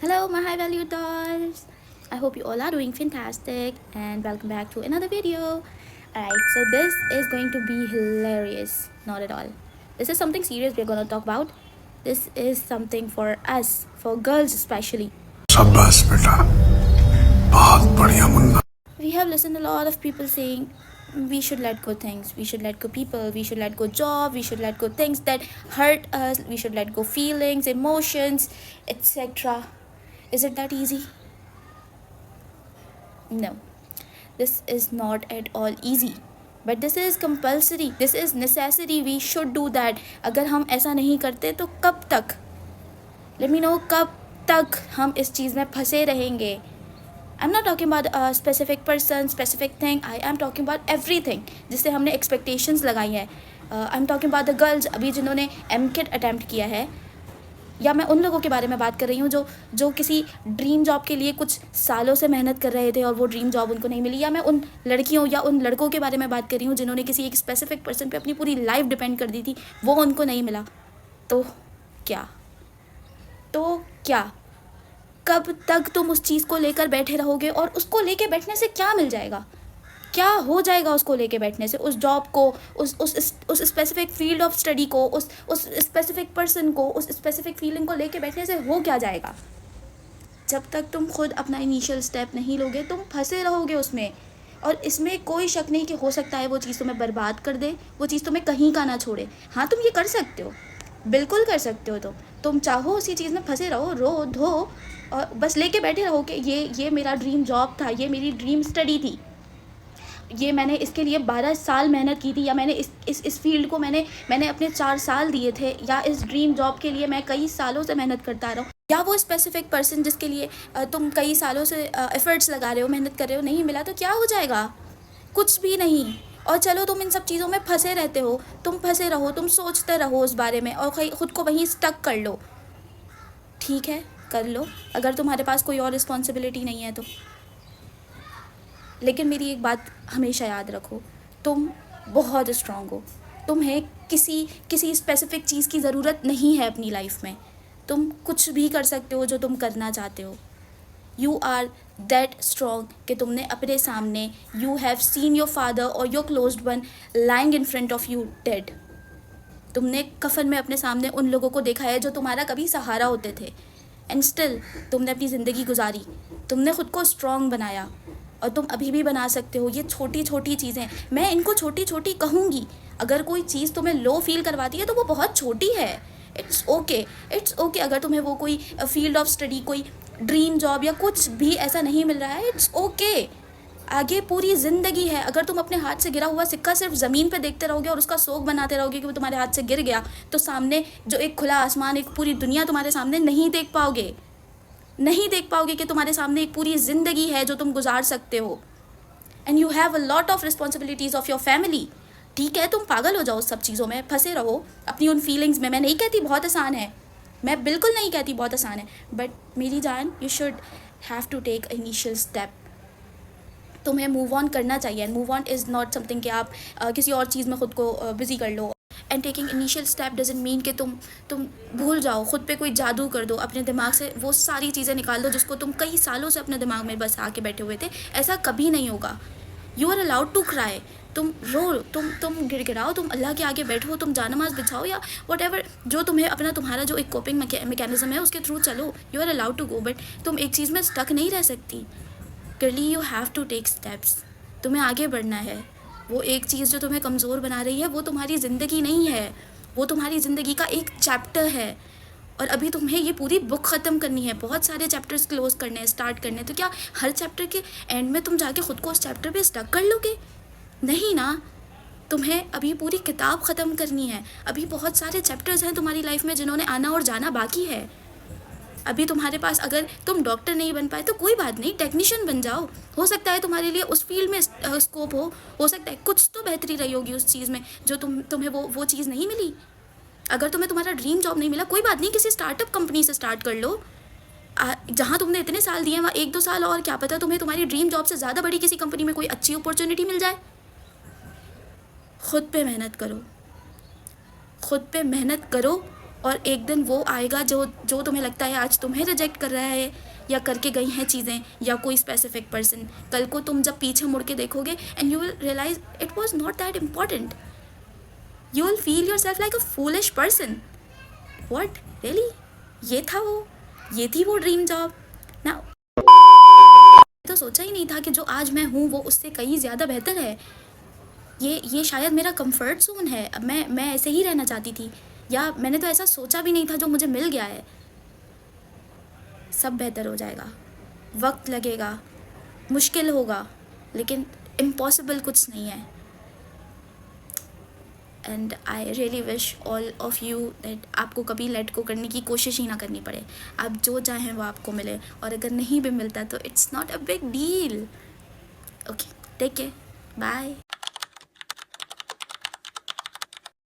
Hello, my high value dolls. I hope you all are doing fantastic and welcome back to another video. Alright, so this is going to be hilarious. Not at all. This is something serious we're gonna talk about. This is something for us, for girls especially. शाबाश बेटा बहुत बढ़िया Munna We have listened a lot of people saying we should let go things, we should let go people, we should let go job, we should let go things that hurt us, we should let go feelings, emotions, etc. Is it that easy? No, this is not at all easy. But this is compulsory, this is necessary, we should do that. अगर हम ऐसा नहीं करते तो कब तक, let me know, कब तक हम इस चीज़ में फंसे रहेंगे. I'm not talking about a specific person, specific thing. I am talking about everything जिससे हमने expectations लगाई हैं. I'm talking about the girls अभी जिन्होंने MCAT attempt किया है, या मैं उन लोगों के बारे में बात कर रही हूँ जो किसी ड्रीम जॉब के लिए कुछ सालों से मेहनत कर रहे थे और वो ड्रीम जॉब उनको नहीं मिली, या मैं उन लड़कियों या उन लड़कों के बारे में बात कर रही हूँ जिन्होंने किसी एक स्पेसिफिक पर्सन पे अपनी पूरी लाइफ डिपेंड कर दी थी, वो उनको नहीं मिला. तो क्या, कब तक तुम उस चीज़ को लेकर बैठे रहोगे? और उसको लेके बैठने से क्या मिल जाएगा, क्या हो जाएगा उसको लेके बैठने से? उस जॉब को, उस स्पेसिफिक फील्ड ऑफ स्टडी को, उस स्पेसिफिक पर्सन को, उस स्पेसिफिक फीलिंग को लेके बैठने से हो क्या जाएगा? जब तक तुम खुद अपना इनिशियल स्टेप नहीं लोगे तुम फंसे रहोगे उसमें. और इसमें कोई शक नहीं कि हो सकता है वो चीज़ तुम्हें बर्बाद कर दे, वो चीज़ तुम्हें कहीं का ना छोड़े. हाँ, तुम ये कर सकते हो, बिल्कुल कर सकते हो. तुम चाहो उसी चीज़ में फंसे रहो, रो धो और बस लेके बैठे रहो कि ये मेरा ड्रीम जॉब था, ये मेरी ड्रीम स्टडी थी, ये मैंने इसके लिए 12 साल मेहनत की थी, या मैंने इस फील्ड को मैंने अपने 4 साल दिए थे, या इस ड्रीम जॉब के लिए मैं कई सालों से मेहनत करता रहा हूँ, या वो स्पेसिफिक पर्सन जिसके लिए तुम कई सालों से एफर्ट्स लगा रहे हो, मेहनत कर रहे हो, नहीं मिला तो क्या हो जाएगा? कुछ भी नहीं. और चलो तुम इन सब चीज़ों में फंसे रहते हो, तुम फंसे रहो, तुम सोचते रहो उस बारे में और खुद को वहीं स्टक कर लो. ठीक है, कर लो अगर तुम्हारे पास कोई और रिस्पॉन्सिबिलिटी नहीं है तो. लेकिन मेरी एक बात हमेशा याद रखो, तुम बहुत स्ट्रॉन्ग हो. तुम्हें किसी स्पेसिफिक चीज़ की ज़रूरत नहीं है अपनी लाइफ में. तुम कुछ भी कर सकते हो जो तुम करना चाहते हो. यू आर दैट स्ट्रॉन्ग कि तुमने अपने सामने, you have seen your father और your closed one lying in front of you dead. तुमने कफन में अपने सामने उन लोगों को देखा है जो तुम्हारा कभी सहारा होते थे, एंड स्टिल तुमने अपनी ज़िंदगी गुजारी. तुमने खुद को स्ट्रॉन्ग बनाया और तुम अभी भी बना सकते हो. ये छोटी छोटी चीज़ें, मैं इनको छोटी छोटी कहूँगी. अगर कोई चीज़ तुम्हें लो फील करवाती है तो वो बहुत छोटी है. इट्स ओके अगर तुम्हें वो कोई फील्ड ऑफ स्टडी, कोई ड्रीम जॉब या कुछ भी ऐसा नहीं मिल रहा है. It's okay. आगे पूरी ज़िंदगी है. अगर तुम अपने हाथ से गिरा हुआ सिक्का सिर्फ ज़मीन पे देखते रहोगे और उसका शोक बनाते रहोगे कि वो तुम्हारे हाथ से गिर गया, तो सामने जो एक खुला आसमान, एक पूरी दुनिया तुम्हारे सामने नहीं देख पाओगे कि तुम्हारे सामने एक पूरी ज़िंदगी है जो तुम गुजार सकते हो. And you have a lot of responsibilities of your family. ठीक है, तुम पागल हो जाओ, सब चीज़ों में फंसे रहो, अपनी उन फीलिंग्स में. मैं नहीं कहती बहुत आसान है, मैं बिल्कुल नहीं कहती बहुत आसान है, बट मेरी जान, you should have to take initial step. तुम्हें मूव ऑन करना चाहिए. And move on is not something कि आप किसी और चीज़ में खुद को बिज़ी कर लो. And taking initial step doesn't mean कि तुम भूल जाओ, खुद पे कोई जादू कर दो, अपने दिमाग से वो सारी चीज़ें निकाल दो जिसको तुम कई सालों से अपने दिमाग में बस आके बैठे हुए थे. ऐसा कभी नहीं होगा. You are allowed to cry. तुम रो, तुम गिड़गिड़ाओ, तुम अल्लाह के आगे बैठो, तुम जानमाज बिछाओ, या वट एवर जो तुम्हें तुम्हारा जो एक कोपिंग मैकेनिज्म है उसके थ्रू चलो. You are allowed to go, but तुम एक चीज़ में स्टक नहीं रह सकती. Girly, you have to take steps. तुम्हें आगे बढ़ना है. वो एक चीज़ जो तुम्हें कमज़ोर बना रही है वो तुम्हारी ज़िंदगी नहीं है, वो तुम्हारी ज़िंदगी का एक चैप्टर है. और अभी तुम्हें ये पूरी बुक ख़त्म करनी है, बहुत सारे चैप्टर्स क्लोज करने हैं, स्टार्ट करने हैं. तो क्या हर चैप्टर के एंड में तुम जाके खुद को उस चैप्टर पे स्टक कर लोगे? नहीं ना. तुम्हें अभी पूरी किताब ख़त्म करनी है. अभी बहुत सारे चैप्टर्स हैं तुम्हारी लाइफ में जिन्होंने आना और जाना बाकी है. अभी तुम्हारे पास, अगर तुम डॉक्टर नहीं बन पाए तो कोई बात नहीं, टेक्नीशियन बन जाओ. हो सकता है तुम्हारे लिए उस फील्ड में स्कोप हो सकता है कुछ तो बेहतरी रही होगी उस चीज़ में जो तुम्हें वो चीज़ नहीं मिली. अगर तुम्हें तुम्हारा ड्रीम जॉब नहीं मिला, कोई बात नहीं, किसी स्टार्टअप कंपनी से स्टार्ट कर लो. जहाँ तुमने इतने साल दिए वहाँ 1-2 साल और, क्या पता तुम्हें तुम्हारी ड्रीम जॉब से ज़्यादा बड़ी किसी कंपनी में कोई अच्छी अपॉर्चुनिटी मिल जाए. खुद पे मेहनत करो, और एक दिन वो आएगा जो जो तुम्हें लगता है आज तुम्हें रिजेक्ट कर रहा है या करके गई हैं चीज़ें या कोई स्पेसिफिक पर्सन, कल को तुम जब पीछे मुड़ के देखोगे and you will realise it was not that important. You will feel yourself like a foolish person. What really, ये था वो, ये थी वो ड्रीम जॉब ना. तो सोचा ही नहीं था कि जो आज मैं हूँ वो उससे कहीं ज़्यादा बेहतर है. ये शायद मेरा कंफर्ट जोन है. अब मैं ऐसे ही रहना चाहती थी, या मैंने तो ऐसा सोचा भी नहीं था जो मुझे मिल गया है. सब बेहतर हो जाएगा, वक्त लगेगा, मुश्किल होगा, लेकिन इम्पॉसिबल कुछ नहीं है. And I really wish all of you that आपको कभी लेट गो करने की कोशिश ही ना करनी पड़े. आप जो चाहें वो आपको मिले, और अगर नहीं भी मिलता तो it's not a big deal. Okay, take care, bye.